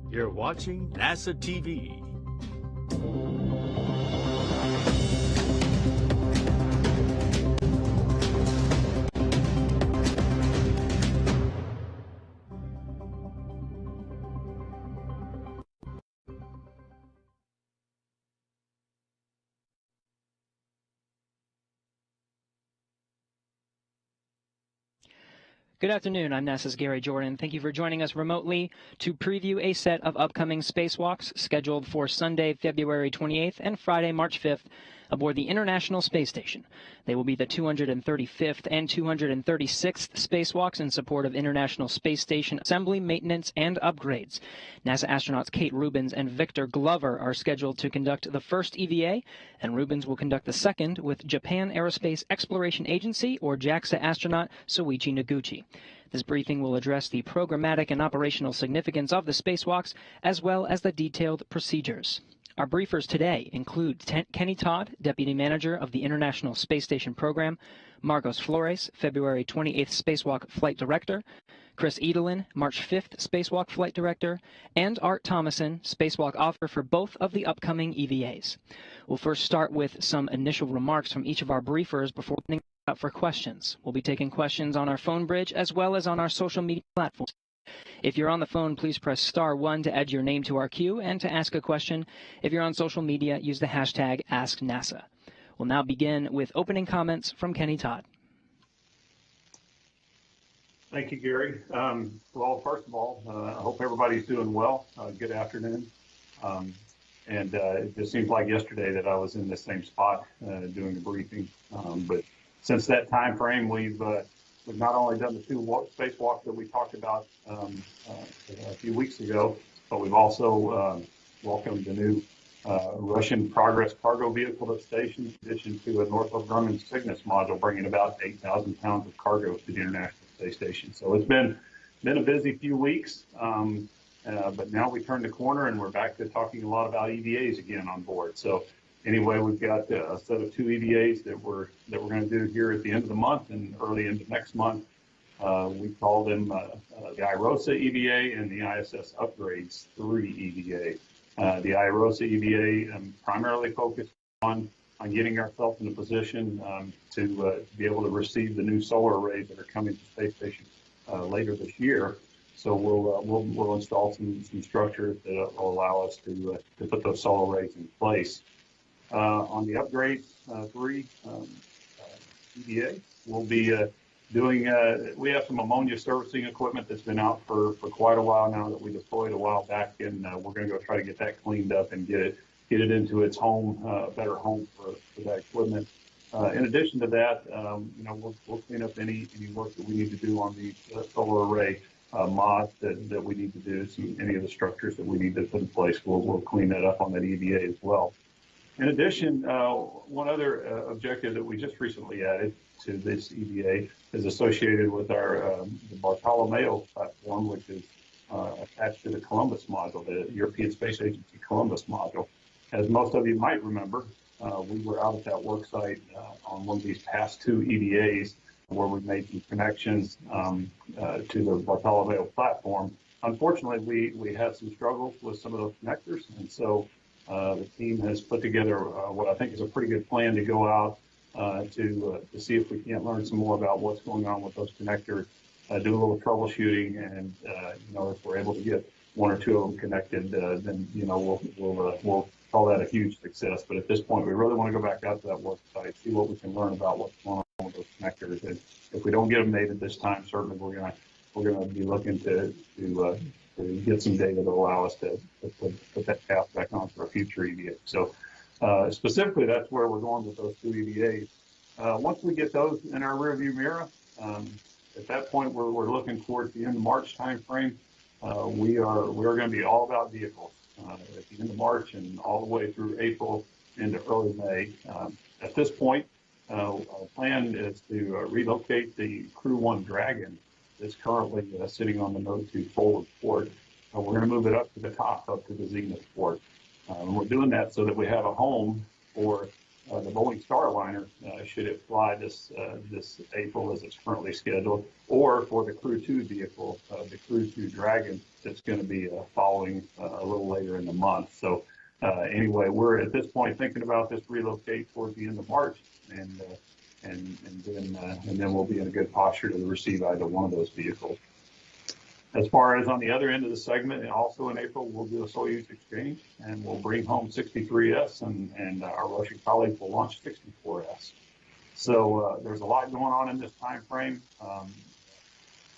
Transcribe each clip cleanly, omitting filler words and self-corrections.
You're watching NASA TV. Good afternoon. I'm NASA's Gary Jordan. Thank you for joining us remotely to preview a set of upcoming spacewalks scheduled for Sunday, February 28th and Friday, March 5th aboard the International Space Station. They will be the 235th and 236th spacewalks in support of International Space Station assembly, maintenance, and upgrades. NASA astronauts Kate Rubins and Victor Glover are scheduled to conduct the first EVA, and Rubins will conduct the second with Japan Aerospace Exploration Agency, or JAXA astronaut Soichi Noguchi. This briefing will address the programmatic and operational significance of the spacewalks, as well as the detailed procedures. Our briefers today include Kenny Todd, Deputy Manager of the International Space Station Program, Marcos Flores, February 28th Spacewalk Flight Director, Chris Edelin, March 5th Spacewalk Flight Director, and Art Thomason, Spacewalk Officer for both of the upcoming EVAs. We'll first start with some initial remarks from each of our briefers before opening up for questions. We'll be taking questions on our phone bridge as well as on our social media platforms. If you're on the phone, please press *1 to add your name to our queue and to ask a question. If you're on social media, use the hashtag AskNASA. We'll now begin with opening comments from Kenny Todd. Thank you, Gary. Well, first of all, I hope everybody's doing well. Good afternoon. It just seems like yesterday that I was in the same spot doing the briefing. But since that time frame, we've not only done the two spacewalks that we talked about a few weeks ago, but we've also welcomed the new Russian Progress cargo vehicle to the station, in addition to a Northrop Grumman Cygnus module, bringing about 8,000 pounds of cargo to the International Space Station. So it's been a busy few weeks, but now we turned the corner and we're back to talking a lot about EVAs again on board. So anyway, we've got a set of two EVAs that we're going to do here at the end of the month and early into next month. We call them the IROSA EVA and the ISS Upgrades 3 EVA. The IROSA EVA primarily focused on getting ourselves in a position to be able to receive the new solar arrays that are coming to space stations later this year. So we'll install some structures that will allow us to put those solar arrays in place. On the Upgrades 3 EVA, we'll be doing, we have some ammonia servicing equipment that's been out for quite a while now that we deployed a while back, and we're going to go try to get that cleaned up and get it into its home, a better home for that equipment. In addition to that, we'll clean up any work that we need to do on the solar array mods that we need to do, any of the structures that we need to put in place. We'll clean that up on that EVA as well. In addition, one other objective that we just recently added to this EVA is associated with our the Bartolomeo platform, which is attached to the Columbus module, the European Space Agency Columbus module. As most of you might remember, we were out at that work site on one of these past two EVAs where we made some connections to the Bartolomeo platform. Unfortunately, we had some struggles with some of those connectors, and so the team has put together what I think is a pretty good plan to go out to see if we can't learn some more about what's going on with those connectors, do a little troubleshooting, and if we're able to get one or two of them connected, then we'll call that a huge success. But at this point, we really want to go back out to that work site, see what we can learn about what's going on with those connectors. And if we don't get them made at this time, certainly we're going to be looking to get some data to allow us to put that path back on for a future EVA. So specifically, that's where we're going with those two EVAs. Once we get those in our rearview mirror, at that point we're looking towards the end of March timeframe. We are going to be all about vehicles at the end of March and all the way through April into early May. At this point, our plan is to relocate the Crew 1 Dragon that's currently sitting on the Node 2 forward port. We're going to move it up to the top, up to the Zenith port. And we're doing that so that we have a home for the Boeing Starliner, should it fly this April as it's currently scheduled, or for the Crew 2 vehicle, the Crew 2 Dragon, that's going to be following a little later in the month. So anyway, we're at this point thinking about this relocate towards the end of March, and then we'll be in a good posture to receive either one of those vehicles. As far as on the other end of the segment, and also in April, we'll do a Soyuz exchange, and we'll bring home 63S, and our Russian colleagues will launch 64S. So there's a lot going on in this time frame.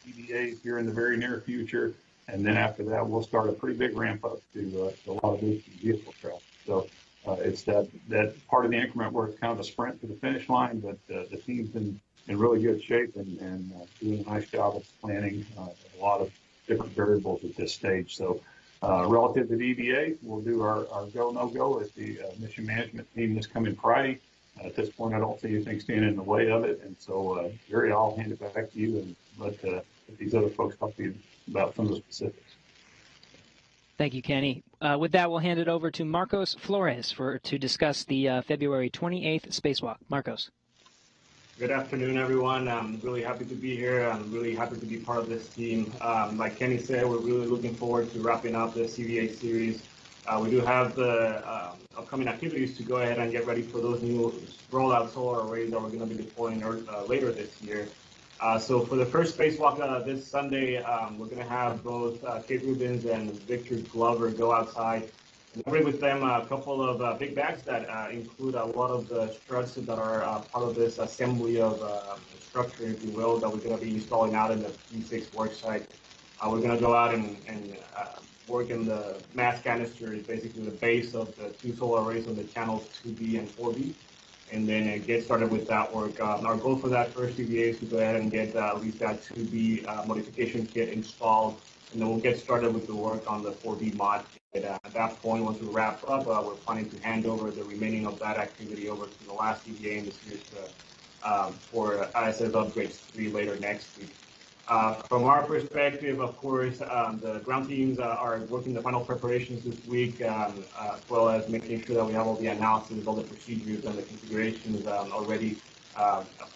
EVAs here in the very near future, and then after that, we'll start a pretty big ramp up to a lot of boosted vehicle traffic. So it's that part of the increment where it's kind of a sprint to the finish line, but the team's in really good shape and doing a nice job of planning a lot of different variables at this stage. So relative to the EVA, we'll do our go, no go as the mission management team this coming Friday. At this point, I don't see anything standing in the way of it. And so, Gary, I'll hand it back to you and let these other folks talk to you about some of the specifics. Thank you, Kenny. With that, we'll hand it over to Marcos Flores to discuss the February 28th spacewalk. Marcos. Good afternoon, everyone. I'm really happy to be here. I'm really happy to be part of this team. Like Kenny said, we're really looking forward to wrapping up the CVA series. We do have the upcoming activities to go ahead and get ready for those new rollout solar arrays that we're going to be deploying later this year. So for the first spacewalk this Sunday, we're going to have both Kate Rubins and Victor Glover go outside and bring with them a couple of big bags that include a lot of the struts that are part of this assembly of structure, if you will, that we're going to be installing out in the P6 work site. We're going to go out and work in the mass canister, is basically the base of the two solar arrays on the channels 2B and 4B. And then get started with that work. Our goal for that first EVA is to go ahead and get at least that 2B modification kit installed, and then we'll get started with the work on the 4B mod kit. At that point, once we wrap up, we're planning to hand over the remaining of that activity over to the last EVA in the series for ISS Upgrades 3 later next week. From our perspective, of course, the ground teams are working the final preparations this week, as well as making sure that we have all the analysis, all the procedures and the configurations already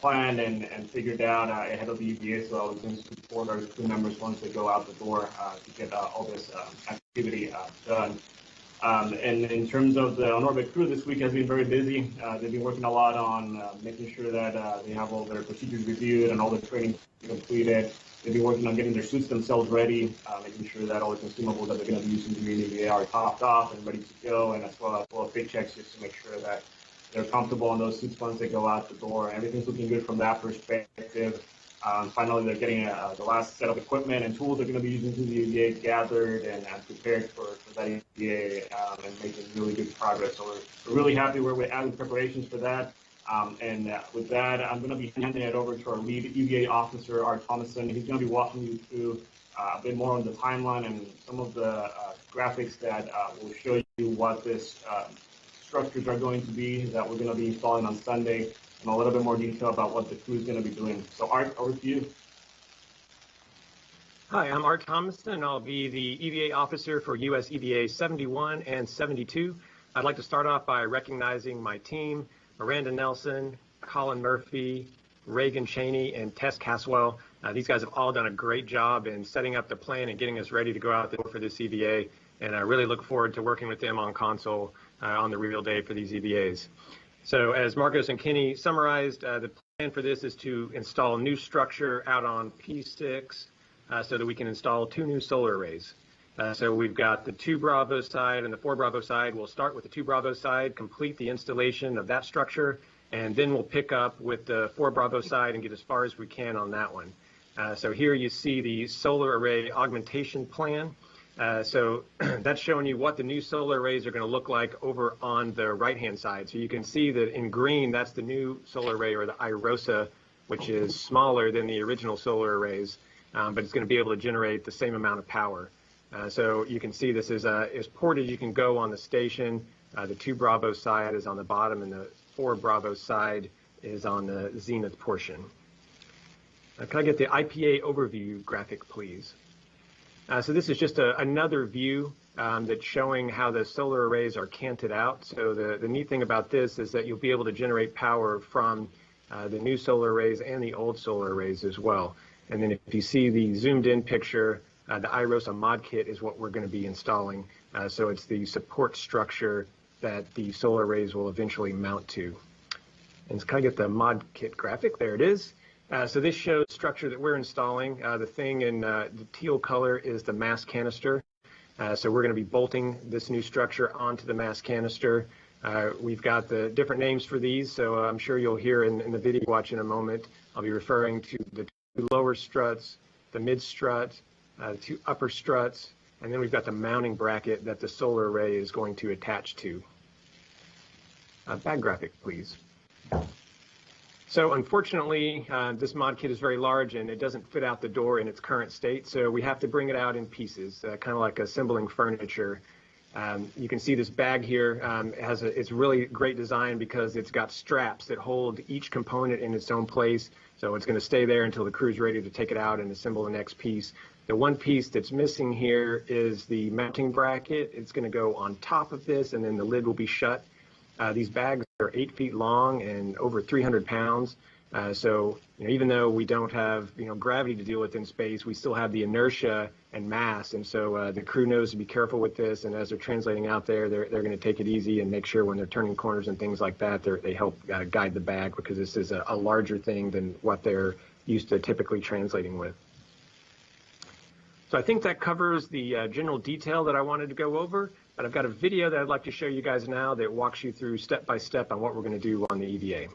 planned and figured out ahead of the EVA, so we can support our crew members once they go out the door to get all this activity done. And in terms of the on-orbit crew, this week has been very busy. They've been working a lot on making sure that they have all their procedures reviewed and all the training completed. They've been working on getting their suits themselves ready, making sure that all the consumables that they're going to be using during the EVA are topped off and ready to go, and as well as fit checks just to make sure that they're comfortable in those suits once they go out the door. Everything's looking good from that perspective. Finally, they're getting the last set of equipment and tools they're going to be using to the EVA gathered and prepared for that EVA and making really good progress. So we're really happy where we're at in preparations for that. And with that, I'm going to be handing it over to our lead EVA officer, Art Thomason. He's going to be walking you through a bit more on the timeline and some of the graphics that will show you what this structures are going to be that we're going to be installing on Sunday, and a little bit more detail about what the crew is going to be doing. So Art, over to you. Hi, I'm Art Thomason. I'll be the EVA officer for US EVA 71 and 72. I'd like to start off by recognizing my team, Miranda Nelson, Colin Murphy, Reagan Cheney, and Tess Caswell. These guys have all done a great job in setting up the plan and getting us ready to go out the door for this EVA, and I really look forward to working with them on console on the real day for these EVAs. So as Marcos and Kenny summarized, the plan for this is to install new structure out on P6 so that we can install 2 new solar arrays. So we've got the 2 Bravo side and the 4 Bravo side. We'll start with the 2 Bravo side, complete the installation of that structure, and then we'll pick up with the 4 Bravo side and get as far as we can on that one. So here you see the solar array augmentation plan. So that's showing you what the new solar arrays are going to look like over on the right-hand side. So you can see that in green, that's the new solar array, or the IROSA, which is smaller than the original solar arrays, but it's going to be able to generate the same amount of power. So you can see this is as port as you can go on the station. The 2 Bravo side is on the bottom, and the 4 Bravo side is on the zenith portion. Can I get the IPA overview graphic, please? So this is just another view that's showing how the solar arrays are canted out. So the neat thing about this is that you'll be able to generate power from the new solar arrays and the old solar arrays as well. And then if you see the zoomed in picture, the iROSA mod kit is what we're going to be installing. So it's the support structure that the solar arrays will eventually mount to. And let's kind of get the mod kit graphic. There it is. So this shows the structure that we're installing. The thing in the teal color is the mass canister. So we're going to be bolting this new structure onto the mass canister. We've got the different names for these, so I'm sure you'll hear in the video watch in a moment. I'll be referring to the two lower struts, the mid strut, the two upper struts, and then we've got the mounting bracket that the solar array is going to attach to. Back graphic, please. So unfortunately, this mod kit is very large and it doesn't fit out the door in its current state, so we have to bring it out in pieces, kind of like assembling furniture. You can see this bag here it's really great design because it's got straps that hold each component in its own place, so it's going to stay there until the crew's ready to take it out and assemble the next piece. The one piece that's missing here is the mounting bracket. It's going to go on top of this and then the lid will be shut. These bags are 8 feet long and over 300 pounds. So even though we don't have gravity to deal with in space, we still have the inertia and mass. And so the crew knows to be careful with this. And as they're translating out there, they're going to take it easy and make sure when they're turning corners and things like that, they help guide the bag, because this is a larger thing than what they're used to typically translating with. So I think that covers the general detail that I wanted to go over. But I've got a video that I'd like to show you guys now that walks you through step by step on what we're going to do on the EVA.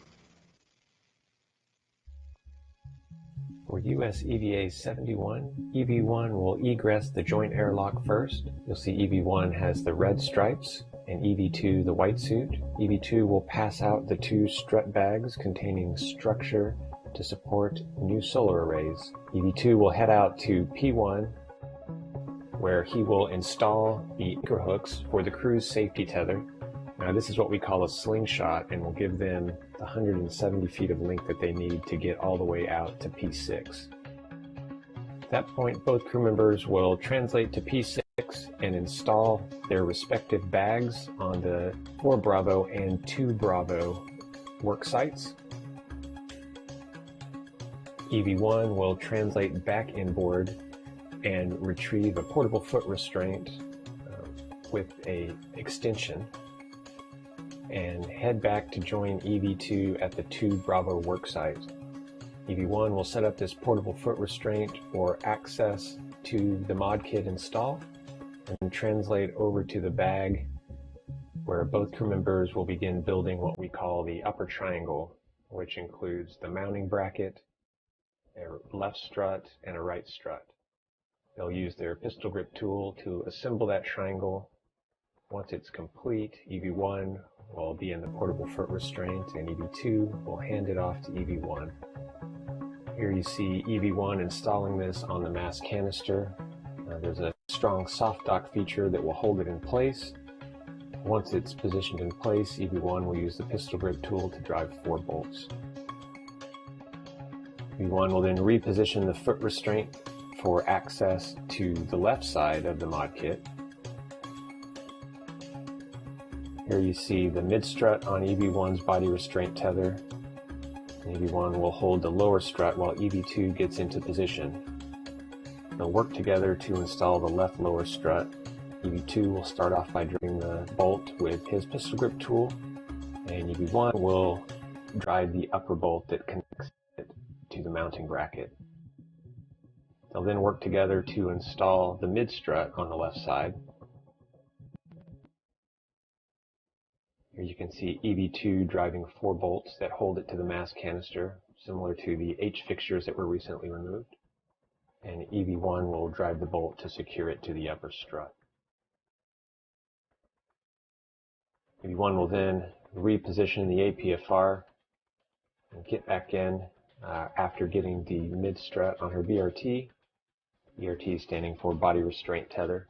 For US EVA 71, EV1 will egress the joint airlock first. You'll see EV1 has the red stripes and EV2 the white suit. EV2 will pass out the two strut bags containing structure to support new solar arrays. EV2 will head out to P1, where he will install the anchor hooks for the crew's safety tether. Now this is what we call a slingshot, and will give them the 170 feet of length that they need to get all the way out to P6. At that point, both crew members will translate to P6 and install their respective bags on the 4 Bravo and 2 Bravo work sites. EV1 will translate back inboard and retrieve a portable foot restraint with a extension and head back to join EV2 at the 2 Bravo work site. EV1 will set up this portable foot restraint for access to the mod kit install and translate over to the bag, where both crew members will begin building what we call the upper triangle, which includes the mounting bracket, a left strut, and a right strut. They'll use their pistol grip tool to assemble that triangle. Once it's complete, EV1 will be in the portable foot restraint and EV2 will hand it off to EV1. Here you see EV1 installing this on the mass canister. There's a strong soft dock feature that will hold it in place. Once it's positioned in place, EV1 will use the pistol grip tool to drive 4 bolts. EV1 will then reposition the foot restraint for access to the left side of the mod kit. Here you see the mid strut on EV1's body restraint tether. EV1 will hold the lower strut while EV2 gets into position. They'll work together to install the left lower strut. EV2 will start off by driving the bolt with his pistol grip tool, and EV1 will drive the upper bolt that connects it to the mounting bracket. They'll then work together to install the mid strut on the left side. Here you can see EV2 driving 4 bolts that hold it to the mass canister, similar to the H fixtures that were recently removed. And EV1 will drive the bolt to secure it to the upper strut. EV1 will then reposition the APFR and get back in after getting the mid strut on her BRT. BRT standing for body restraint tether.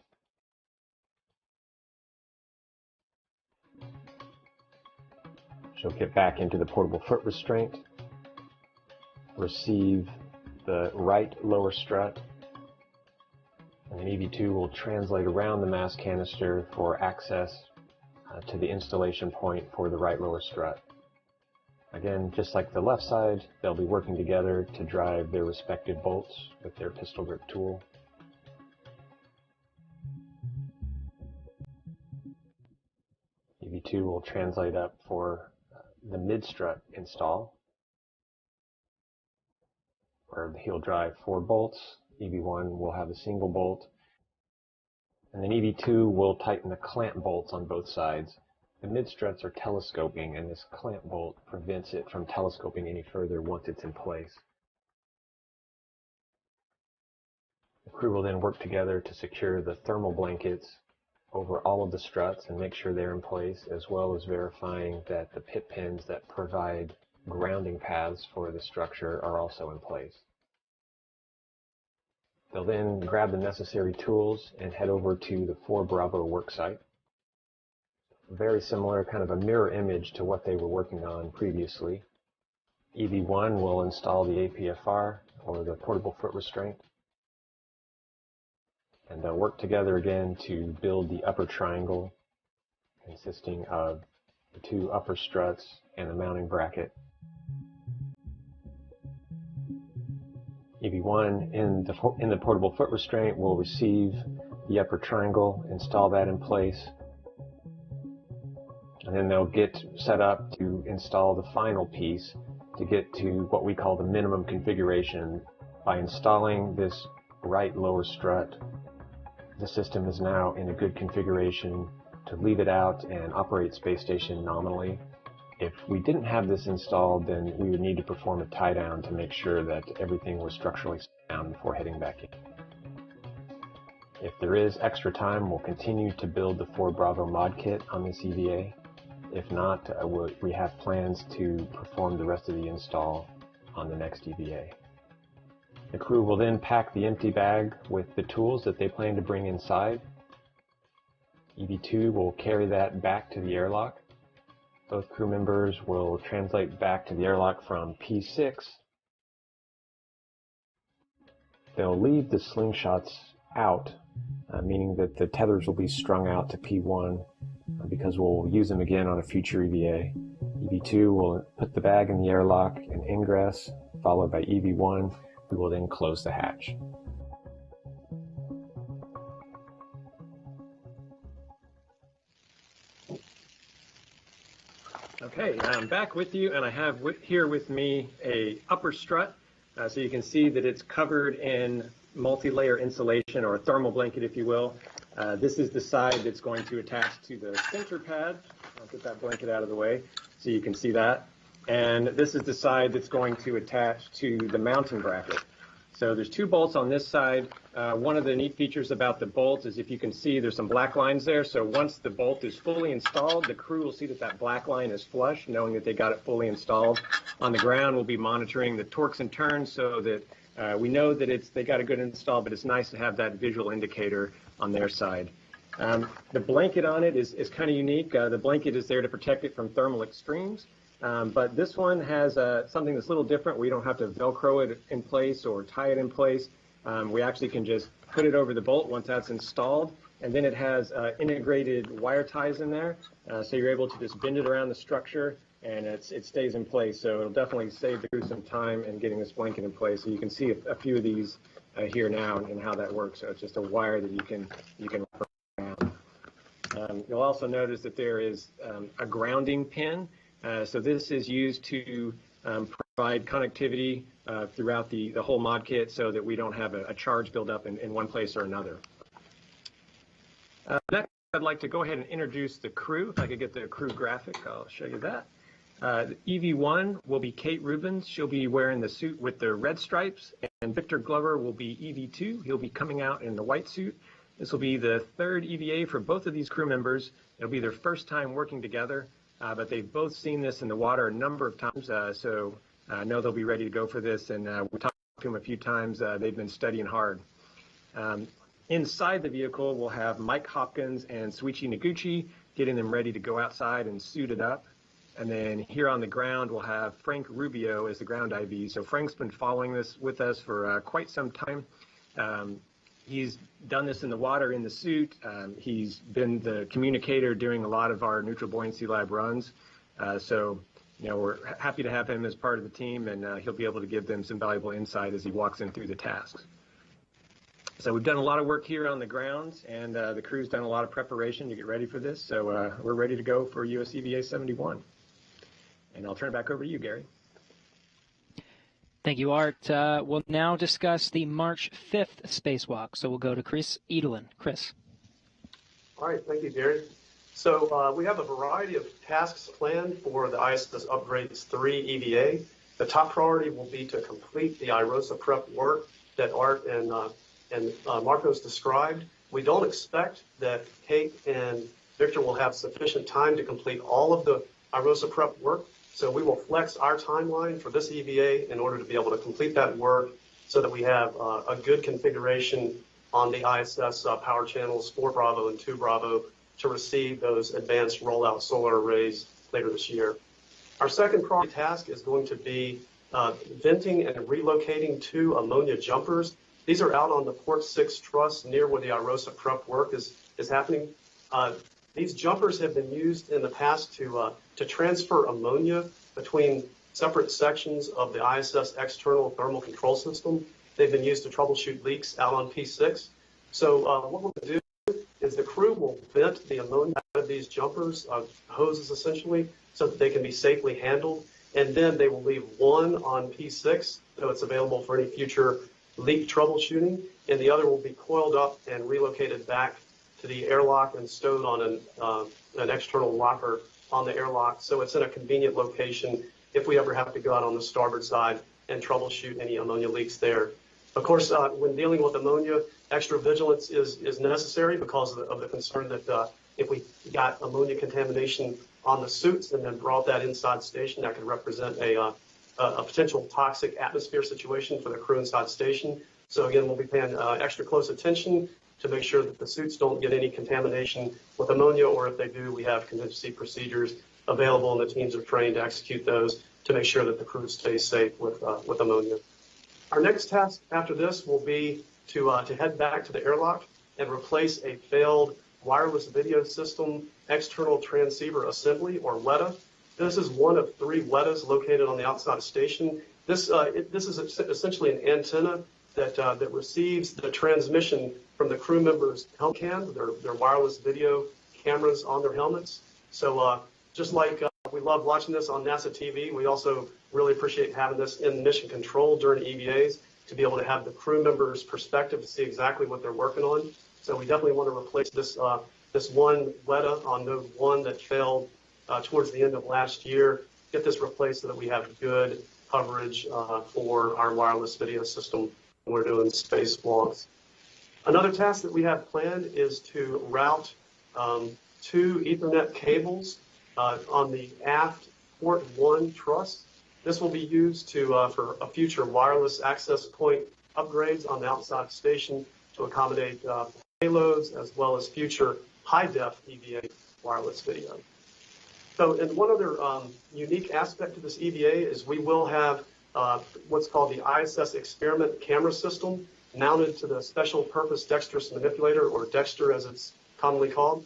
She'll get back into the portable foot restraint, receive the right lower strut, And then EV2 will translate around the mass canister for access to the installation point for the right lower strut. Again, just like the left side, they'll be working together to drive their respective bolts with their pistol grip tool. EV2 will translate up for the mid-strut install, where he'll drive 4 bolts. EV1 will have a single bolt, and then EV2 will tighten the clamp bolts on both sides. The mid-struts are telescoping, and this clamp bolt prevents it from telescoping any further once it's in place. The crew will then work together to secure the thermal blankets over all of the struts and make sure they're in place, as well as verifying that the pit pins that provide grounding paths for the structure are also in place. They'll then grab the necessary tools and head over to the 4 Bravo worksite. Very similar, kind of a mirror image to what they were working on previously. EV1 will install the APFR, or the portable foot restraint. And they'll work together again to build the upper triangle, consisting of the 2 upper struts and the mounting bracket. EV1 in the portable foot restraint will receive the upper triangle, install that in place, and then they'll get set up to install the final piece to get to what we call the minimum configuration. By installing this right lower strut, the system is now in a good configuration to leave it out and operate Space Station nominally. If we didn't have this installed, then we would need to perform a tie down to make sure that everything was structurally sound before heading back in. If there is extra time, we'll continue to build the 4 Bravo mod kit on this EVA. If not, we have plans to perform the rest of the install on the next EVA. The crew will then pack the empty bag with the tools that they plan to bring inside. EV2 will carry that back to the airlock. Both crew members will translate back to the airlock from P6. They'll leave the slingshots out, meaning that the tethers will be strung out to P1 because we'll use them again on a future EVA. EV2 will put the bag in the airlock and ingress, followed by EV1. We will then close the hatch. Okay, I'm back with you, and I have here with me a upper strut. So you can see that it's covered in multi-layer insulation, or a thermal blanket, if you will. This is the side that's going to attach to the center pad. I'll get that blanket out of the way so you can see that. And this is the side that's going to attach to the mounting bracket. So there's 2 bolts on this side. One of the neat features about the bolts is, if you can see, there's some black lines there. So once the bolt is fully installed, the crew will see that that black line is flush, knowing that they got it fully installed. On the ground, we'll be monitoring the torques and turns so that we know that they got a good install, but it's nice to have that visual indicator on their side. The blanket on it is kind of unique. The blanket is there to protect it from thermal extremes. But this one has something that's a little different. We don't have to Velcro it in place or tie it in place. We actually can just put it over the bolt once that's installed, and then it has integrated wire ties in there. So you're able to just bend it around the structure, and it stays in place. So it'll definitely save the crew some time in getting this blanket in place. So you can see a few of these here now and how that works. So it's just a wire that you can wrap around. You'll also notice that there is a grounding pin. So this is used to provide connectivity throughout the whole mod kit so that we don't have a charge build up in one place or another. Next, I'd like to go ahead and introduce the crew. If I could get the crew graphic, I'll show you that. EV1 will be Kate Rubens. She'll be wearing the suit with the red stripes, and Victor Glover will be EV2. He'll be coming out in the white suit. This will be the 3rd EVA for both of these crew members. It'll be their first time working together. But they've both seen this in the water a number of times, so I know they'll be ready to go for this, and we talked to them a few times. They've been studying hard. Inside the vehicle, we'll have Mike Hopkins and Suichi Noguchi getting them ready to go outside and suit it up. And then here on the ground, we'll have Frank Rubio as the ground IV. So Frank's been following this with us for quite some time. He's done this in the water, in the suit. He's been the communicator during a lot of our neutral buoyancy lab runs. So, we're happy to have him as part of the team, and he'll be able to give them some valuable insight as he walks in through the tasks. So we've done a lot of work here on the grounds, and the crew's done a lot of preparation to get ready for this. So we're ready to go for US EVA 71. And I'll turn it back over to you, Gary. Thank you, Art. We'll now discuss the March 5th spacewalk. So we'll go to Chris Edelin. Chris. All right, thank you, Gary. So we have a variety of tasks planned for the ISS Upgrades 3 EVA. The top priority will be to complete the IROSA prep work that Art and Marcos described. We don't expect that Kate and Victor will have sufficient time to complete all of the IROSA prep work. So we will flex our timeline for this EVA in order to be able to complete that work so that we have a good configuration on the ISS power channels 4 Bravo and 2 Bravo to receive those advanced rollout solar arrays later this year. Our second priority task is going to be venting and relocating 2 ammonia jumpers. These are out on the Port 6 truss near where the IROSA prep work is happening. These jumpers have been used in the past to transfer ammonia between separate sections of the ISS external thermal control system. They've been used to troubleshoot leaks out on P6. So what we'll do is the crew will vent the ammonia out of these jumpers, hoses essentially, so that they can be safely handled. And then they will leave one on P6, so it's available for any future leak troubleshooting, and the other will be coiled up and relocated back to the airlock and stowed on an external locker on the airlock. So it's in a convenient location if we ever have to go out on the starboard side and troubleshoot any ammonia leaks there. Of course, when dealing with ammonia, extra vigilance is necessary because of the concern that if we got ammonia contamination on the suits and then brought that inside station, that could represent a potential toxic atmosphere situation for the crew inside station. So again, we'll be paying extra close attention to make sure that the suits don't get any contamination with ammonia, or if they do, we have contingency procedures available and the teams are trained to execute those to make sure that the crew stays safe with ammonia. Our next task after this will be to head back to the airlock and replace a failed wireless video system external transceiver assembly, or WETA. This is one of 3 WETAs located on the outside station. This is essentially an antenna that receives the transmission from the crew members' helmet cams, their wireless video cameras on their helmets. So just like we love watching this on NASA TV, we also really appreciate having this in mission control during EVAs to be able to have the crew members' perspective to see exactly what they're working on. So we definitely want to replace this one WETA on node 1 that failed towards the end of last year, get this replaced so that we have good coverage for our wireless video system when we're doing spacewalks. Another task that we have planned is to route 2 Ethernet cables on the aft port 1 truss. This will be used for a future wireless access point upgrades on the outside station to accommodate payloads as well as future high-def EVA wireless video. So, and one other unique aspect to this EVA is we will have what's called the ISS experiment camera system mounted to the special purpose dexterous manipulator, or Dexter as it's commonly called.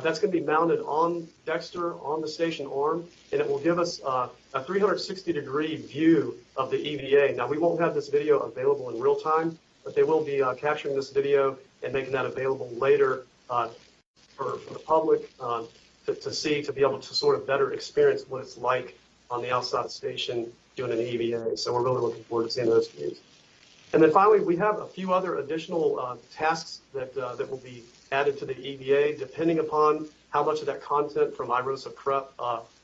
That's going to be mounted on Dexter on the station arm, and it will give us a 360-degree view of the EVA. Now, we won't have this video available in real time, but they will be capturing this video and making that available later for the public to see, to be able to sort of better experience what it's like on the outside station doing an EVA. So we're really looking forward to seeing those views. And then finally, we have a few other additional tasks that will be added to the EVA, depending upon how much of that content from IROSA prep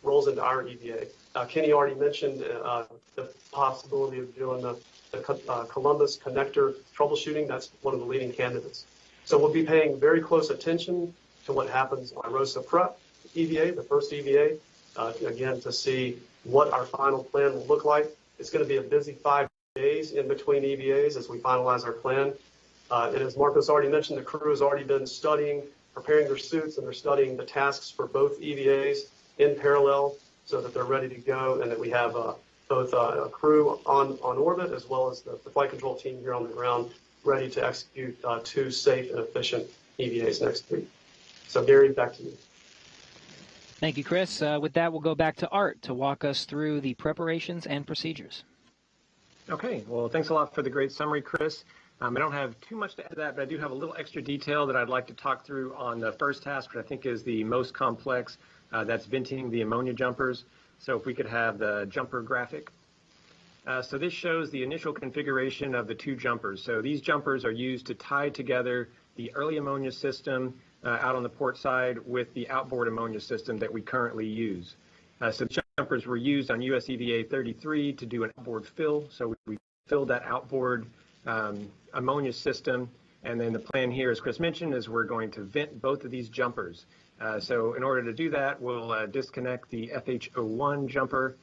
rolls into our EVA. Kenny already mentioned the possibility of doing the Columbus connector troubleshooting. That's one of the leading candidates. So we'll be paying very close attention to what happens on IROSA prep EVA, the first EVA, again, to see what our final plan will look like. It's going to be a busy 5 days in between EVAs as we finalize our plan. And as Marcos already mentioned, the crew has already been studying, preparing their suits, and they're studying the tasks for both EVAs in parallel so that they're ready to go and that we have both a crew on orbit as well as the flight control team here on the ground, ready to execute 2 safe and efficient EVAs next week. So Gary, back to you. Thank you, Chris. With that, we'll go back to Art to walk us through the preparations and procedures. Okay, well, thanks a lot for the great summary, Chris. I don't have too much to add to that, but I do have a little extra detail that I'd like to talk through on the first task, which I think is the most complex. That's venting the ammonia jumpers. So if we could have the jumper graphic. So this shows the initial configuration of the 2 jumpers. So these jumpers are used to tie together the early ammonia system out on the port side with the outboard ammonia system that we currently use. So the jumpers were used on US EVA 33 to do an outboard fill. So we filled that outboard ammonia system. And then the plan here, as Chris mentioned, is we're going to vent both of these jumpers. So in order to do that, we'll disconnect the FH01 jumper,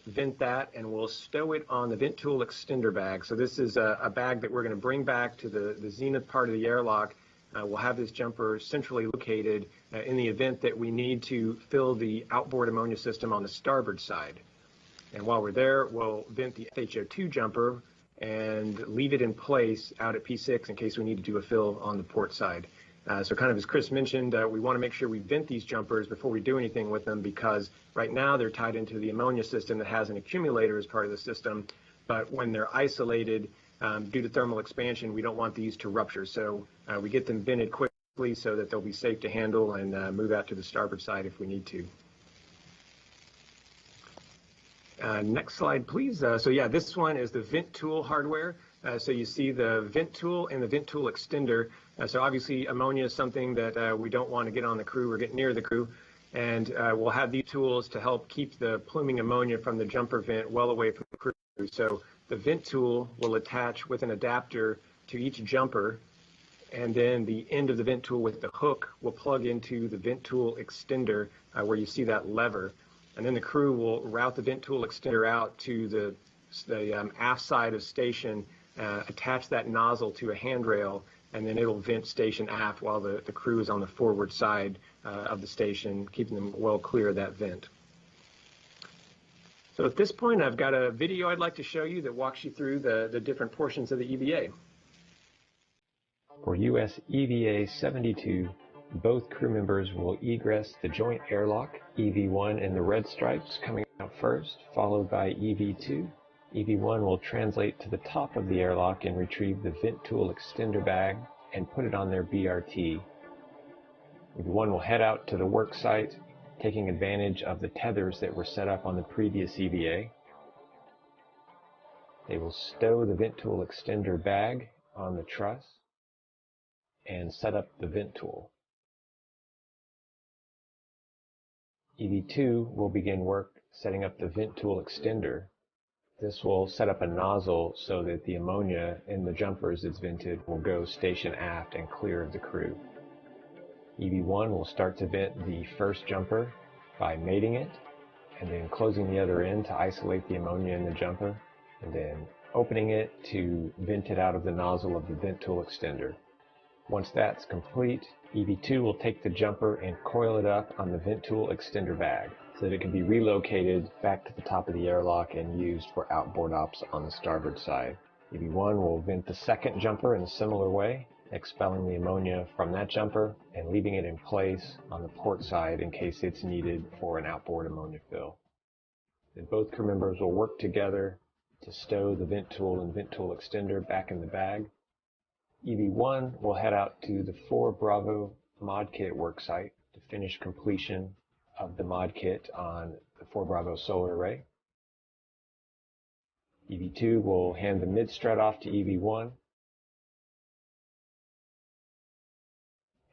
vent that, and we'll stow it on the vent tool extender bag. So this is a bag that we're going to bring back to the zenith part of the airlock. We'll have this jumper centrally located in the event that we need to fill the outboard ammonia system on the starboard side. And while we're there, we'll vent the FH02 jumper and leave it in place out at P6 in case we need to do a fill on the port side. So kind of as Chris mentioned, we want to make sure we vent these jumpers before we do anything with them, because right now they're tied into the ammonia system that has an accumulator as part of the system. But when they're isolated due to thermal expansion, we don't want these to rupture. So we get them vented quickly so that they'll be safe to handle and move out to the starboard side if we need to. Next slide, please. So yeah, this one is the vent tool hardware. So you see the vent tool and the vent tool extender. So obviously ammonia is something that we don't want to get on the crew or get near the crew. And we'll have these tools to help keep the pluming ammonia from the jumper vent well away from the crew. So the vent tool will attach with an adapter to each jumper, and then the end of the vent tool with the hook will plug into the vent tool extender where you see that lever. And then the crew will route the vent tool extender out to the aft side of station, attach that nozzle to a handrail, and then it'll vent station aft while the crew is on the forward side of the station, keeping them well clear of that vent. So at this point, I've got a video I'd like to show you that walks you through the different portions of the EVA. For US EVA 72, both crew members will egress the joint airlock, EV1 in the red stripes coming out first, followed by EV2. EV1 will translate to the top of the airlock and retrieve the vent tool extender bag and put it on their BRT. EV1 will head out to the work site, taking advantage of the tethers that were set up on the previous EVA. They will stow the vent tool extender bag on the truss and set up the vent tool. EV2 will begin work setting up the vent tool extender. This will set up a nozzle so that the ammonia in the jumpers that's vented will go station aft and clear of the crew. EV1 will start to vent the first jumper by mating it, and then closing the other end to isolate the ammonia in the jumper, and then opening it to vent it out of the nozzle of the vent tool extender. Once that's complete, EV2 will take the jumper and coil it up on the vent tool extender bag so that it can be relocated back to the top of the airlock and used for outboard ops on the starboard side. EV1 will vent the second jumper in a similar way, expelling the ammonia from that jumper and leaving it in place on the port side in case it's needed for an outboard ammonia fill. Then both crew members will work together to stow the vent tool and vent tool extender back in the bag. EV1 will head out to the 4 Bravo mod kit worksite to finish completion of the mod kit on the 4 Bravo solar array. EV2 will hand the mid-strut off to EV1,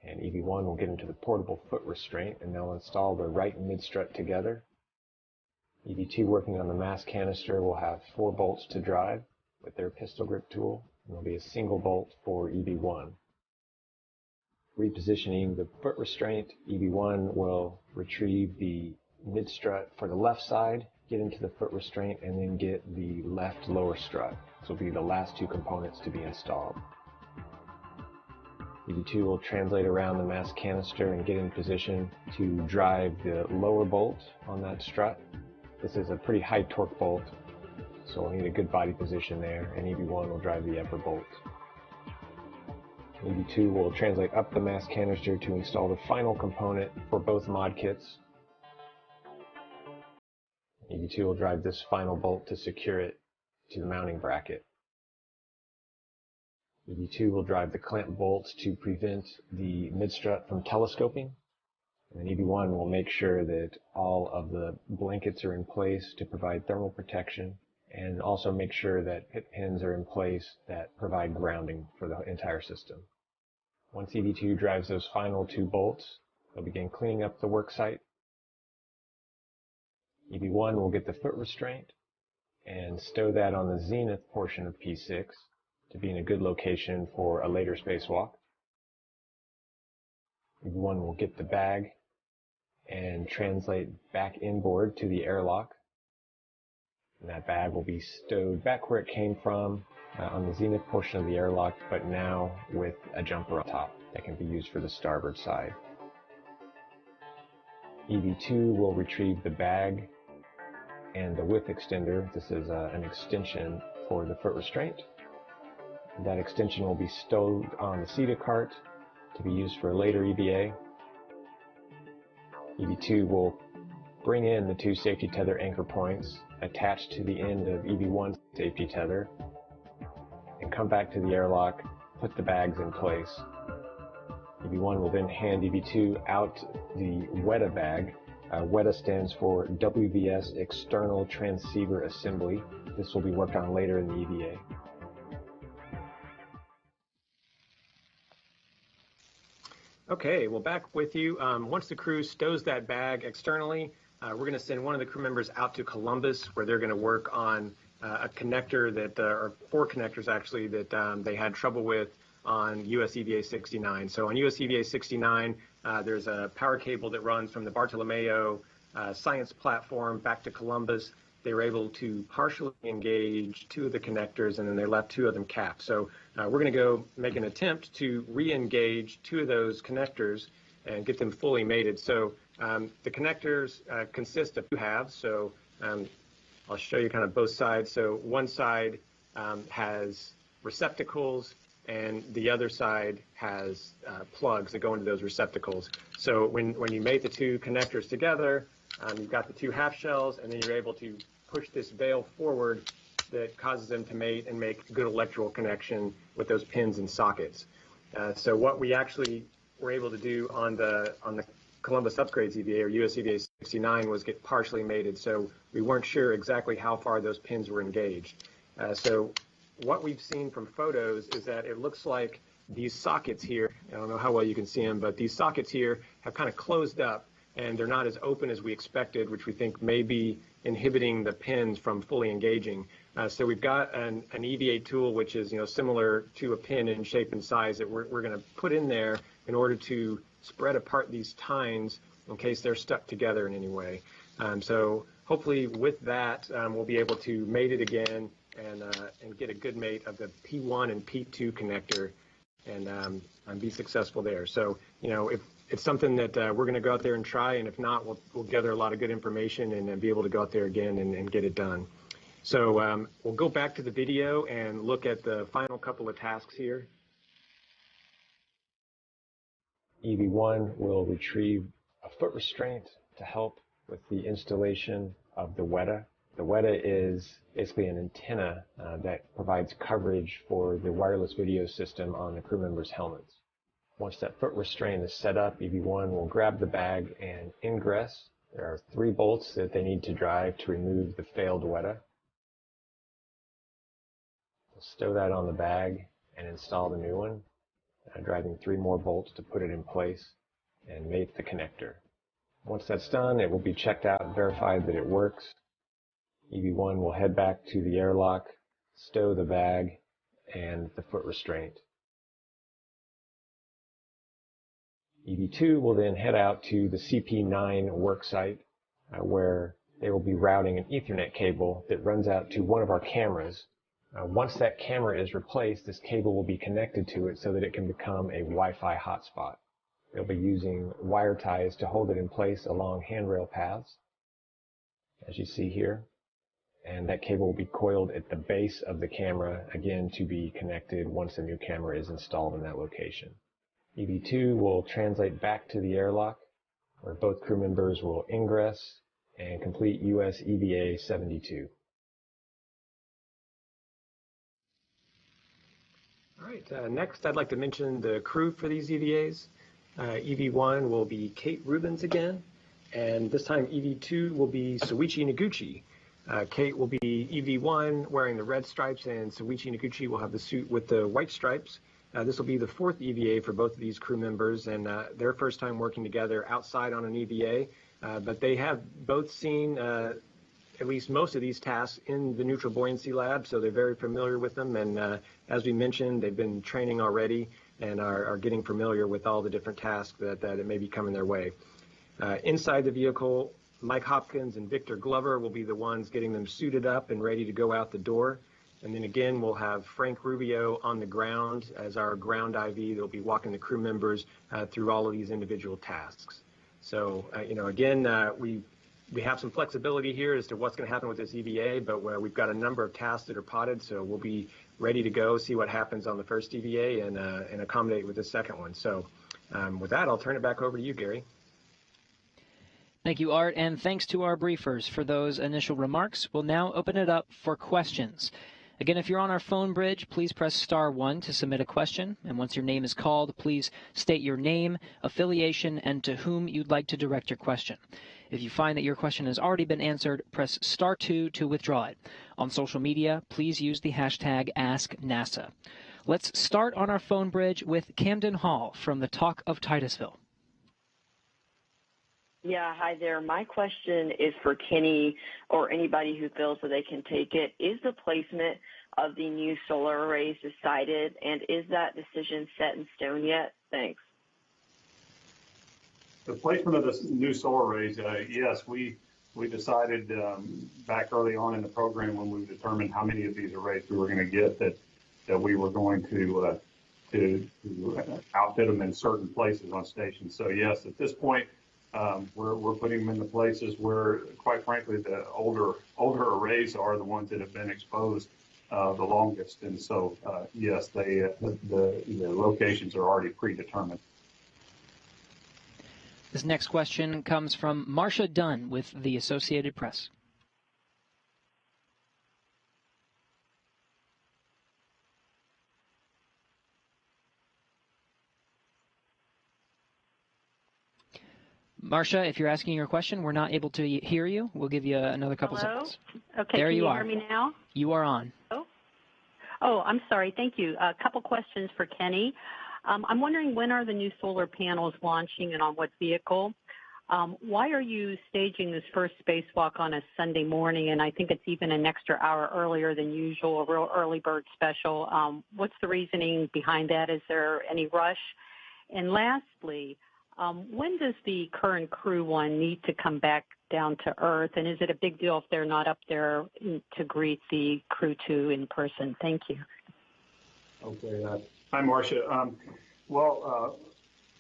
and EV1 will get into the portable foot restraint, and they'll install the right mid-strut together. EV2 working on the mast canister will have 4 bolts to drive with their pistol grip tool, and there'll be a single bolt for EV1. Repositioning the foot restraint, EV1 will retrieve the mid-strut for the left side, get into the foot restraint, and then get the left lower strut. This will be the last 2 components to be installed. EV2 will translate around the mast canister and get in position to drive the lower bolt on that strut. This is a pretty high torque bolt, so we'll need a good body position there, and EV1 will drive the upper bolt. EV2 will translate up the mass canister to install the final component for both mod kits. EV2 will drive this final bolt to secure it to the mounting bracket. EV2 will drive the clamp bolts to prevent the mid-strut from telescoping. And then EV1 will make sure that all of the blankets are in place to provide thermal protection, and also make sure that pit pins are in place that provide grounding for the entire system. Once EV2 drives those final 2 bolts, they'll begin cleaning up the work site. EV1 will get the foot restraint and stow that on the zenith portion of P6 to be in a good location for a later spacewalk. EV1 will get the bag and translate back inboard to the airlock. And that bag will be stowed back where it came from on the zenith portion of the airlock, but now with a jumper on top that can be used for the starboard side. EV2 will retrieve the bag and the width extender. This is an extension for the foot restraint. That extension will be stowed on the CETA cart to be used for a later EVA. EV2 will bring in the 2 safety tether anchor points attached to the end of EV1's safety tether and come back to the airlock, put the bags in place. EV1 will then hand EV2 out the WETA bag. WETA stands for WVS External Transceiver Assembly. This will be worked on later in the EVA. Okay, well, back with you. Once the crew stows that bag externally, we're going to send one of the crew members out to Columbus, where they're going to work on a connector that, or 4 connectors actually, that they had trouble with on US EVA 69. So on US EVA 69, there's a power cable that runs from the Bartolomeo science platform back to Columbus. They were able to partially engage 2 of the connectors, and then they left 2 of them capped. So we're going to go make an attempt to re-engage 2 of those connectors and get them fully mated. So the connectors consist of 2 halves. So I'll show you kind of both sides. So one side has receptacles, and the other side has plugs that go into those receptacles. So when you mate the 2 connectors together, you've got the 2 half shells, and then you're able to push this veil forward that causes them to mate and make good electrical connection with those pins and sockets. So what we actually were able to do on the Columbus Upgrades EVA, or US EVA 69, was get partially mated. So we weren't sure exactly how far those pins were engaged. So what we've seen from photos is that it looks like these sockets here, I don't know how well you can see them, but these sockets here have kind of closed up, and they're not as open as we expected, which we think may be inhibiting the pins from fully engaging. So we've got an EVA tool, which is similar to a pin in shape and size, that we're going to put in there in order to spread apart these tines in case they're stuck together in any way. So hopefully with that, we'll be able to mate it again and get a good mate of the P1 and P2 connector and be successful there. So if it's something that we're going to go out there and try, and if not, we'll gather a lot of good information and be able to go out there again and get it done. So we'll go back to the video and look at the final couple of tasks here. EV1 will retrieve a foot restraint to help with the installation of the WETA. The WETA is basically an antenna that provides coverage for the wireless video system on the crew members' helmets. Once that foot restraint is set up, EV1 will grab the bag and ingress. There are 3 bolts that they need to drive to remove the failed WETA. We'll stow that on the bag and install the new one, driving 3 more bolts to put it in place and mate the connector. Once that's done, it will be checked out and verified that it works. EV1 will head back to the airlock, stow the bag and the foot restraint. EV2 will then head out to the CP9 worksite where they will be routing an Ethernet cable that runs out to one of our cameras. Once that camera is replaced, this cable will be connected to it so that it can become a Wi-Fi hotspot. They'll be using wire ties to hold it in place along handrail paths, as you see here. and that cable will be coiled at the base of the camera, again to be connected once a new camera is installed in that location. EV2 will translate back to the airlock, where both crew members will ingress and complete US EVA 72. All right, next I'd like to mention the crew for these EVAs. EV1 will be Kate Rubens again, and this time EV2 will be Soichi Noguchi. Kate will be EV1 wearing the red stripes, and Soichi Noguchi will have the suit with the white stripes. This will be the fourth EVA for both of these crew members, and their first time working together outside on an EVA, but they have both seen at least most of these tasks in the neutral buoyancy lab, so they're very familiar with them, and as we mentioned, they've been training already and are getting familiar with all the different tasks that may be coming their way. Inside the vehicle, Mike Hopkins and Victor Glover will be the ones getting them suited up and ready to go out the door. And then again, we'll have Frank Rubio on the ground as our ground IV. They'll be walking the crew members through all of these individual tasks. So, again, we have some flexibility here as to what's going to happen with this EVA, but we've got a number of tasks that are potted, so we'll be ready to go, see what happens on the first EVA and accommodate with the second one. So with that, I'll turn it back over to you, Gary. Thank you, Art, and thanks to our briefers for those initial remarks. We'll now open it up for questions. Again, if you're on our phone bridge, please press *1 to submit a question, and once your name is called, please state your name, affiliation, and to whom you'd like to direct your question. If you find that your question has already been answered, press *2 to withdraw it. On social media, please use the hashtag AskNASA. Let's start on our phone bridge with Camden Hall from the Talk of Titusville. Yeah, hi there. My question is for Kenny or anybody who feels that they can take it. Is the placement of the new solar arrays decided, and is that decision set in stone yet? Thanks. The placement of the new solar arrays, yes, we decided back early on in the program when we determined how many of these arrays we were going to get that we were going to outfit them in certain places on stations. So yes, at this point, we're putting them in the places where, quite frankly, the older arrays are the ones that have been exposed the longest. And so, yes, the locations are already predetermined. This next question comes from Marcia Dunn with the Associated Press. Marcia, if you're asking your question, we're not able to hear you. We'll give you another couple seconds. Okay, there can you you are. hear me now? You are on. Oh, I'm sorry. Thank you. A couple questions for Kenny. I'm wondering, when are the new solar panels launching and on what vehicle? Why are you staging this first spacewalk on a Sunday morning? And I think it's even an extra hour earlier than usual, a real early bird special. What's the reasoning behind that? Is there any rush? And lastly, when does the current Crew 1 need to come back down to Earth? And is it a big deal if they're not up there to greet the Crew 2 in person? Thank you. Okay. Hi, Marcia.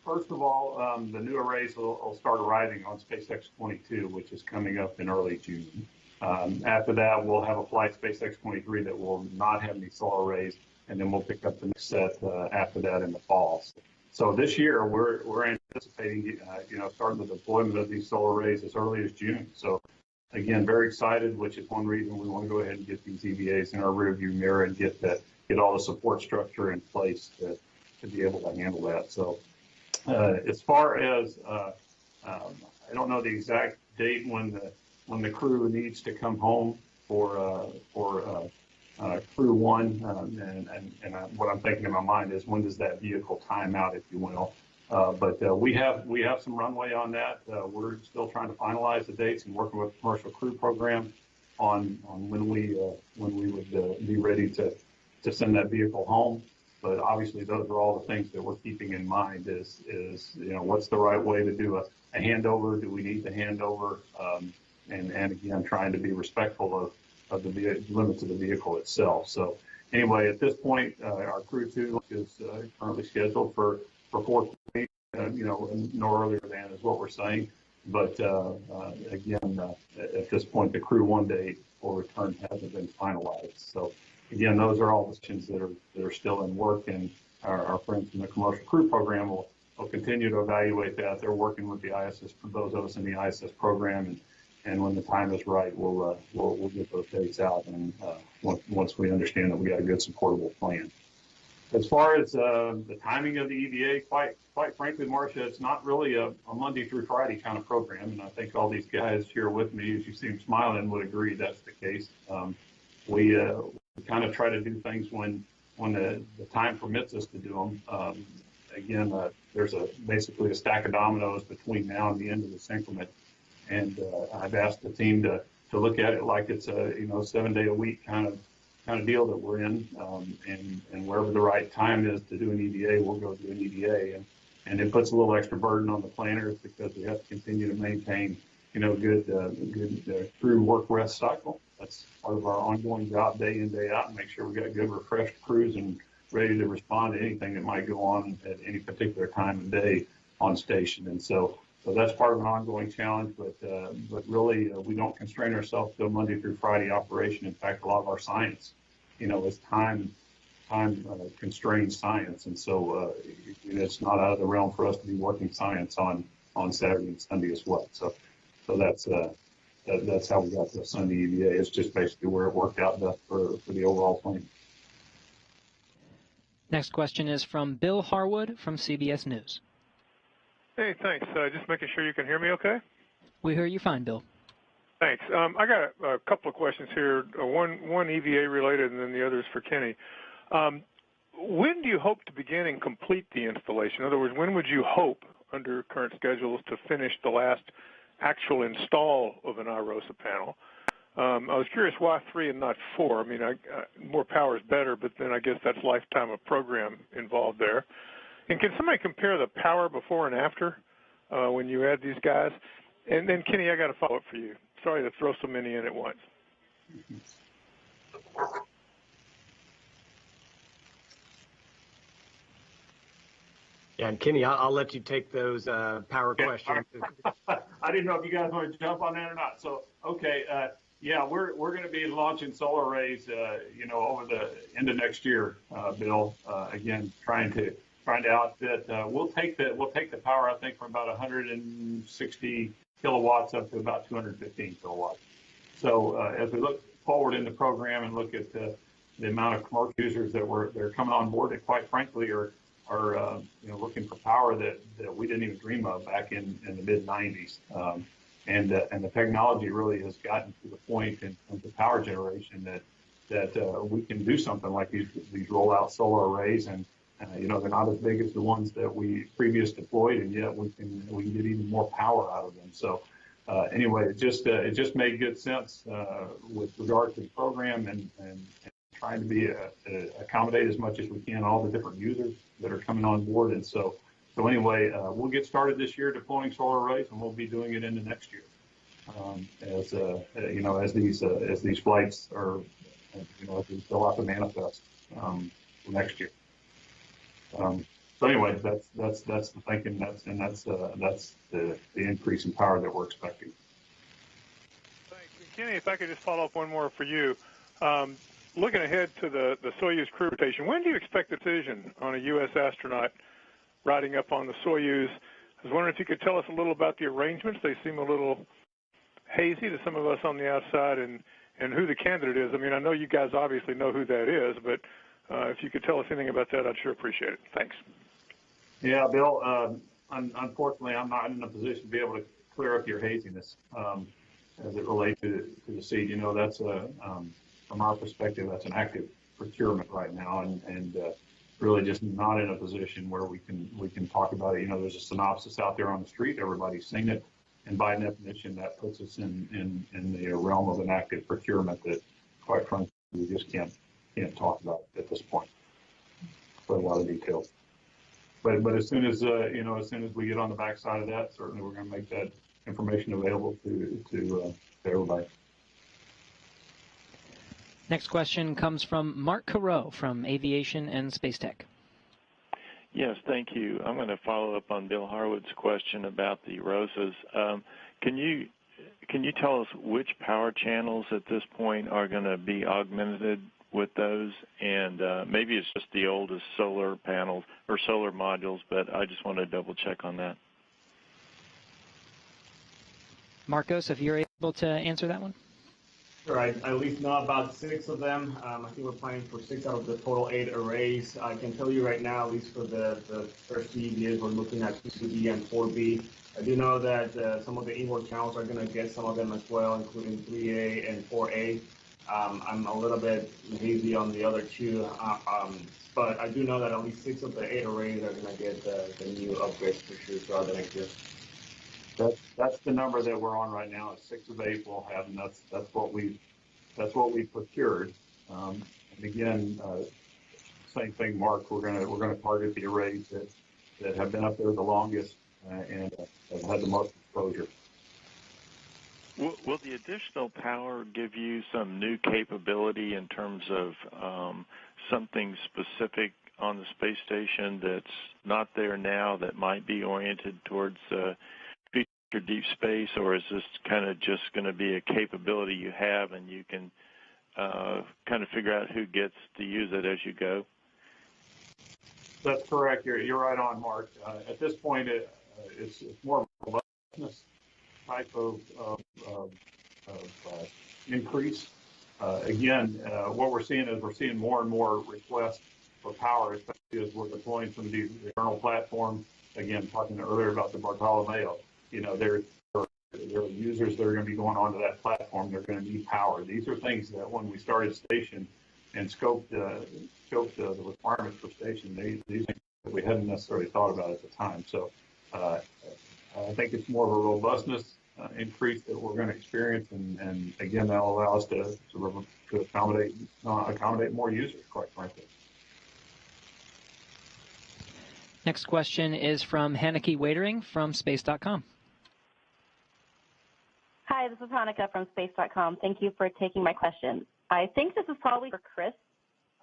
First of all, the new arrays will start arriving on SpaceX 22, which is coming up in early June. After that, we'll have a flight, SpaceX 23, that will not have any solar arrays, and then we'll pick up the next set after that in the fall. So this year, we're anticipating, starting the deployment of these solar arrays as early as June. So again, very excited, which is one reason we want to go ahead and get these EVAs in our rearview mirror and get all the support structure in place to be able to handle that. So as far as I don't know the exact date when the crew needs to come home for Crew 1, and what I'm thinking in my mind is, when does that vehicle time out, if you will. But we have some runway on that. We're still trying to finalize the dates and working with the commercial crew program on when we would be ready to send that vehicle home. But obviously, those are all the things that we're keeping in mind. Is what's the right way to do a handover? Do we need the handover? And again, trying to be respectful of the limits of the vehicle itself. So anyway, at this point, our Crew 2 is currently scheduled for 4:20, no earlier than is what we're saying. But again, at this point, the Crew 1 date return hasn't been finalized. So again, those are all decisions that are still in work, and our friends in the commercial crew program will continue to evaluate that. They're working with the ISS, for those of us in the ISS program, and when the time is right, we'll get those dates out, and once we understand that we got a good supportable plan. As far as the timing of the EVA, quite frankly, Marcia, it's not really a Monday through Friday kind of program, and I think all these guys here with me, as you see them smiling, would agree that's the case. We kind of try to do things when the time permits us to do them. Again, there's basically a stack of dominoes between now and the end of this increment, and I've asked the team to look at it like it's a 7-day-a-week kind of deal that we're in, and wherever the right time is to do an EVA, we'll go do an EVA, and it puts a little extra burden on the planners because we have to continue to maintain good crew work rest cycle. That's part of our ongoing job day in, day out, and make sure we got good refreshed crews and ready to respond to anything that might go on at any particular time of day on station. And so that's part of an ongoing challenge, but really we don't constrain ourselves to a Monday through Friday operation. In fact, a lot of our science, is time constrained science, and so it's not out of the realm for us to be working science on Saturday and Sunday as well. So that's how we got to the Sunday EVA. It's just basically where it worked out best for the overall plan. Next question is from Bill Harwood from CBS News. Hey, thanks. Just making sure you can hear me okay? We hear you fine, Bill. Thanks. I got a couple of questions here, one EVA related and then the other is for Kenny. When do you hope to begin and complete the installation? In other words, when would you hope, under current schedules, to finish the last actual install of an iROSA panel? I was curious why 3 and not 4. I mean, more power is better, but then I guess that's lifetime of program involved there. And can somebody compare the power before and after when you add these guys? And then, Kenny, I got a follow-up for you. Sorry to throw so many in at once. Yeah, and Kenny, I'll let you take those power questions. I didn't know if you guys want to jump on that or not. So, okay, yeah, we're going to be launching solar arrays, over the end of next year, Bill. Again, trying to outfit. We'll take the power, I think, from about 160 kilowatts up to about 215 kilowatts. So as we look forward in the program and look at the amount of commercial users that are coming on board, that quite frankly are looking for power that we didn't even dream of back in the mid 90s. And the technology really has gotten to the point in terms of power generation that we can do something like these rollout solar arrays, and they're not as big as the ones that we previously deployed, and yet we can get even more power out of them. So anyway, it just made good sense with regard to the program and trying to accommodate as much as we can all the different users that are coming on board. And so anyway, we'll get started this year deploying solar arrays, and we'll be doing it into next year as these flights are, as we fill out the manifest for next year. So anyway, that's the thinking. That's the increase in power that we're expecting. Thanks. And Kenny, if I could just follow up one more for you. Looking ahead to the Soyuz crew rotation, when do you expect a decision on a U.S. astronaut riding up on the Soyuz? I was wondering if you could tell us a little about the arrangements. They seem a little hazy to some of us on the outside, and who the candidate is. I mean, I know you guys obviously know who that is, but if you could tell us anything about that, I'd sure appreciate it. Thanks. Yeah, Bill, unfortunately, I'm not in a position to be able to clear up your haziness as it relates to the seat. That's from our perspective, that's an active procurement right now, and really just not in a position where we can talk about it. There's a synopsis out there on the street. Everybody's seen it, and by definition, that puts us in the realm of an active procurement that, quite frankly, we just can't talk about at this point for a lot of details. But as soon as we get on the backside of that, certainly we're going to make that information available to everybody. Next question comes from Mark Carreau from Aviation and Space Tech. Yes, thank you. I'm going to follow up on Bill Harwood's question about the ROSAs. Can you can you tell us which power channels at this point are going to be augmented with those? And maybe it's just the oldest solar panels or solar modules, but I just want to double check on that. Marcos, if you're able to answer that one. Sure, I at least know about 6 of them. I think we're planning for 6 out of the total 8 arrays. I can tell you right now, at least for the first EVAs, we're looking at 2B and 4B. I do know that some of the inward channels are going to get some of them as well, including 3A and 4A. I'm a little bit hazy on the other 2, but I do know that at least 6 of the 8 arrays are going to get the new upgrades for sure throughout the next year. That's the number that we're on right now. 6 of 8 we'll have, and that's what we procured. And again, same thing, Mark. We're gonna target the arrays that have been up there the longest and have had the most exposure. Will the additional power give you some new capability in terms of something specific on the space station that's not there now that might be oriented towards future deep space, or is this kind of just going to be a capability you have and you can kind of figure out who gets to use it as you go? That's correct. You're right on, Mark. At this point, it's more of a robustness type of increase. Again, what we're seeing is we're seeing more and more requests for power, especially as we're deploying some of these external platforms. Again, talking earlier about the Bartolomeo, there are users that are going to be going onto that platform. They're going to need power. These are things that when we started Station and scoped the requirements for Station, these things that we hadn't necessarily thought about at the time. So I think it's more of a robustness increase that we're going to experience, and again, that'll allow us to accommodate more users, quite frankly. Next question is from Hanneke Waitering from Space.com. Hi, this is Hanukkah from Space.com. Thank you for taking my question. I think this is probably for Chris.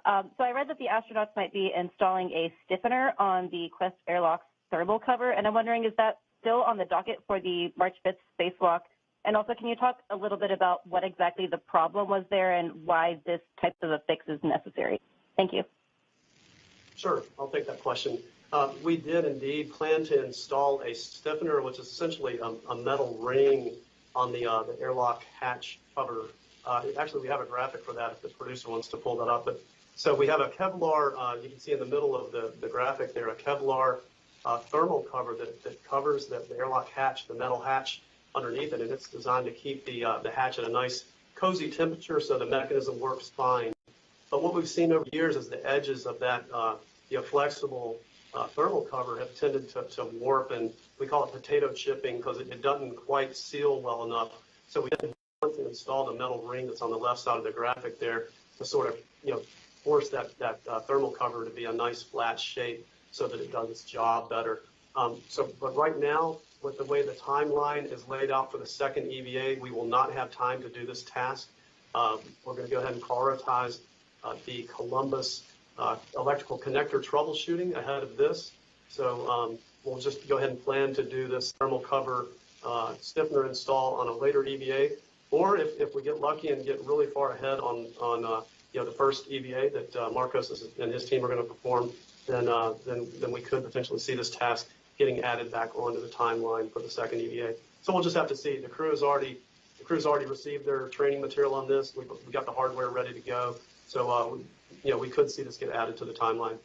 So I read that the astronauts might be installing a stiffener on the Quest airlock's thermal cover, and I'm wondering, is that still on the docket for the March 5th spacewalk? And also, can you talk a little bit about what exactly the problem was there and why this type of a fix is necessary? Thank you. Sure, I'll take that question. We did indeed plan to install a stiffener, which is essentially a metal ring on the airlock hatch cover. Actually, we have a graphic for that if the producer wants to pull that up. But so we have a Kevlar, you can see in the middle of the graphic there, a Kevlar thermal cover that covers the airlock hatch, the metal hatch underneath it, and it's designed to keep the hatch at a nice cozy temperature so the mechanism works fine. But what we've seen over the years is the edges of that flexible thermal cover have tended to warp, and we call it potato chipping because it doesn't quite seal well enough. So we had to install the metal ring that's on the left side of the graphic there to sort of force that thermal cover to be a nice flat shape so that it does its job better. But right now, with the way the timeline is laid out for the second EVA, we will not have time to do this task. We're going to go ahead and prioritize the Columbus electrical connector troubleshooting ahead of this. So we'll just go ahead and plan to do this thermal cover stiffener install on a later EVA. Or if we get lucky and get really far ahead on the first EVA that Marcos and his team are going to perform, then we could potentially see this task getting added back onto the timeline for the second EVA. So we'll just have to see. The crew's already received their training material on this. We got the hardware ready to go. So we could see this get added to the timeline.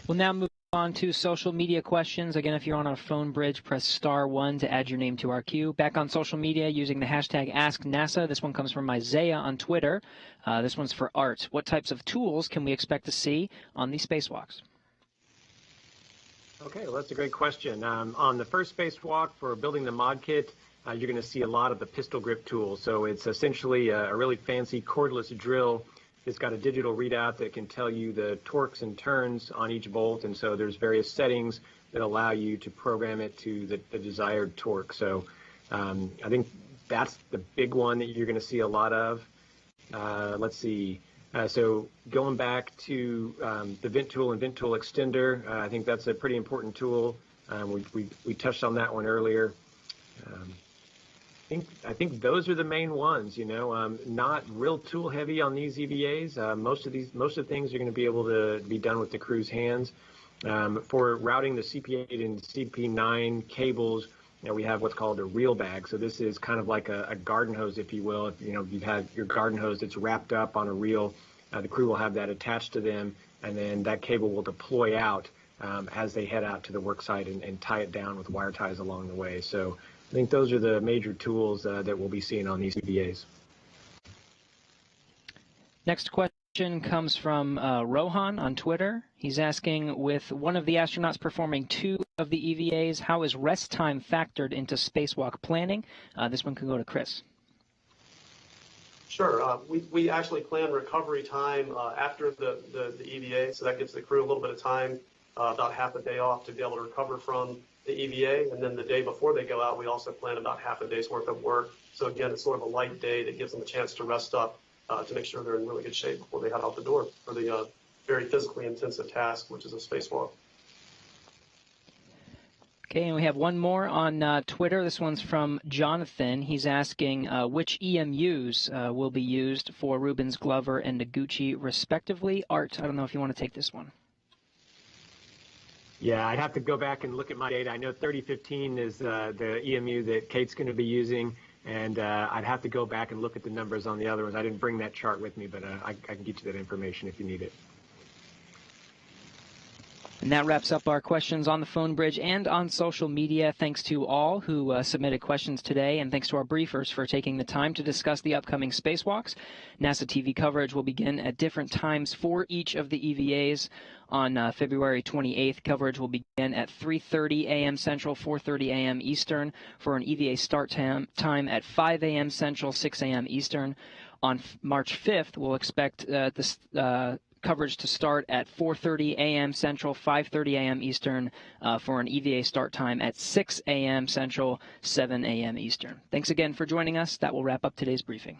We'll now move on to social media questions. Again, if you're on a phone bridge, press *1 to add your name to our queue. Back on social media using the hashtag AskNASA. This one comes from Isaiah on Twitter. This one's for Art. What types of tools can we expect to see on these spacewalks? Okay, well, that's a great question. On the first spacewalk for building the mod kit, you're going to see a lot of the pistol grip tools. So it's essentially a really fancy cordless drill. It's got a digital readout that can tell you the torques and turns on each bolt, and so there's various settings that allow you to program it to the desired torque. So I think that's the big one that you're going to see a lot of. Let's see. So going back to the vent tool and vent tool extender, I think that's a pretty important tool. We touched on that one earlier. I think those are the main ones. Not real tool heavy on these EVAs. Most of the things are going to be able to be done with the crew's hands. For routing the CP8 and CP9 cables, we have what's called a reel bag. So this is kind of like a garden hose, if you will. If you've had your garden hose that's wrapped up on a reel, the crew will have that attached to them, and then that cable will deploy out as they head out to the work site and tie it down with wire ties along the way. So I think those are the major tools that we'll be seeing on these EVAs. Next question comes from Rohan on Twitter. He's asking, with one of the astronauts performing 2 of the EVAs, how is rest time factored into spacewalk planning? This one can go to Chris. Sure. We actually plan recovery time after the EVA, so that gives the crew a little bit of time, about half a day off to be able to recover from the EVA. And then the day before they go out, we also plan about half a day's worth of work. So again, it's sort of a light day that gives them a chance to rest up to make sure they're in really good shape before they head out the door for the very physically intensive task, which is a spacewalk. Okay, and we have one more on Twitter. This one's from Jonathan. He's asking which EMUs will be used for Rubens, Glover, and Noguchi, respectively. Art, I don't know if you want to take this one. Yeah, I'd have to go back and look at my data. I know 3015 is the EMU that Kate's going to be using, and I'd have to go back and look at the numbers on the other ones. I didn't bring that chart with me, but I can get you that information if you need it. And that wraps up our questions on the phone bridge and on social media. Thanks to all who submitted questions today, and thanks to our briefers for taking the time to discuss the upcoming spacewalks. NASA TV coverage will begin at different times for each of the EVAs. On February 28th, coverage will begin at 3:30 a.m. Central, 4:30 a.m. Eastern, for an EVA start time at 5 a.m. Central, 6 a.m. Eastern. On March 5th, we'll expect this coverage to start at 4:30 a.m. Central, 5:30 a.m. Eastern, for an EVA start time at 6 a.m. Central, 7 a.m. Eastern. Thanks again for joining us. That will wrap up today's briefing.